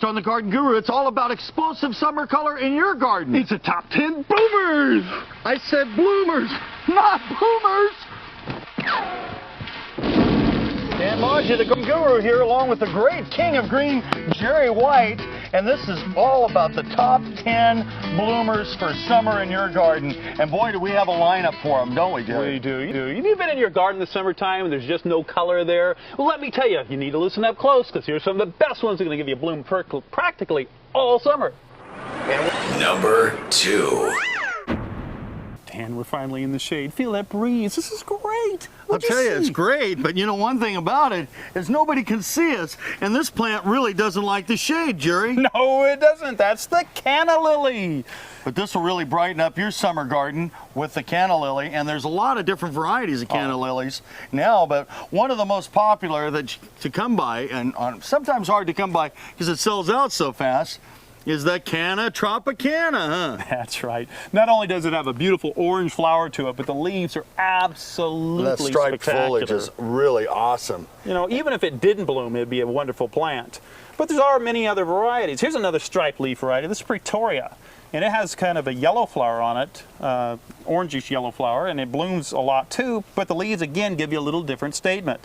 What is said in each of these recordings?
On the Garden Guru, it's all about explosive summer color in your garden. It's a top 10 boomers. I said bloomers, not boomers. Dan Maggi, the Garden Guru here, along with the great king of green, Jerry White. And this is all about the top 10 bloomers for summer in your garden. And boy, do we have a lineup for them, don't we, Jerry? We do. You've been in your garden this summertime and there's just no color there. Well, let me tell you, you need to listen up close because here's some of the best ones that are going to give you a bloom practically all summer. Number 2. And we're finally in the shade. Feel that breeze. This is great. I'll tell you, it's great, but you know one thing about it is nobody can see us, and this plant really doesn't like the shade, Jerry. No, it doesn't. That's the Canna Lily. But this will really brighten up your summer garden with the Canna Lily, and there's a lot of different varieties of Canna Lilies now, but one of the most popular to come by, and sometimes hard to come by because it sells out so fast, is the Canna Tropicana, huh? That's right. Not only does it have a beautiful orange flower to it, but the leaves are absolutely that striped spectacular. foliage is really awesome. You know, even if it didn't bloom, it'd be a wonderful plant. But there are many other varieties. Here's another striped leaf variety. This is Pretoria. And it has kind of a yellow flower on it, orangish yellow flower, and it blooms a lot too, but the leaves again give you a little different statement.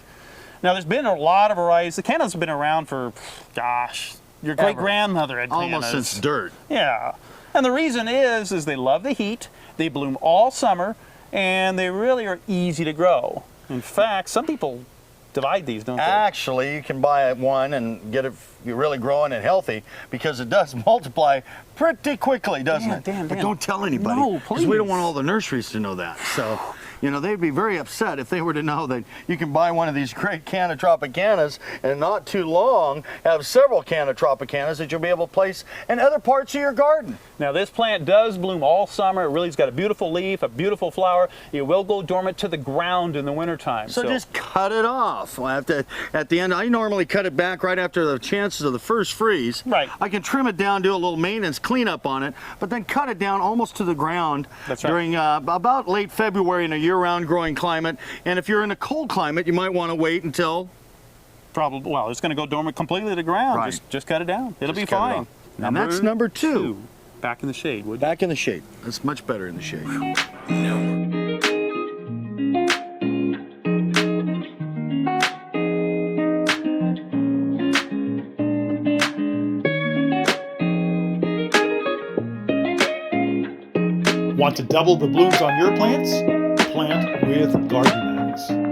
Now there's been a lot of varieties. The Cannas have been around for, gosh, your great-grandmother had Cannas. Almost since dirt. Yeah. And the reason is they love the heat, they bloom all summer, and they really are easy to grow. In fact, some people divide these, don't they? Actually, you can buy one and get it really growing and healthy because it does multiply pretty quickly, doesn't it? Dan. But don't tell anybody. No, because we don't want all the nurseries to know that. So, you know, they'd be very upset if they were to know that you can buy one of these great Canna Tropicanas and not too long have several Canna Tropicanas that you'll be able to place in other parts of your garden. Now this plant does bloom all summer. It really's got a beautiful leaf, a beautiful flower. It will go dormant to the ground in the wintertime. So just cut it off. At the end, I normally cut it back right after the chances of the first freeze. Right. I can trim it down, do a little maintenance cleanup on it, but then cut it down almost to the ground. That's right. During about late February in a year-round growing climate. And if you're in a cold climate, you might want to wait until... Probably, well, it's going to go dormant completely to the ground. Right. Just cut it down. It'll be cut it fine. off. And that's number 2. Back in the shade, would you? Back in the shade. That's much better in the shade. Want to double the blooms on your plants? Plant with garden eggs.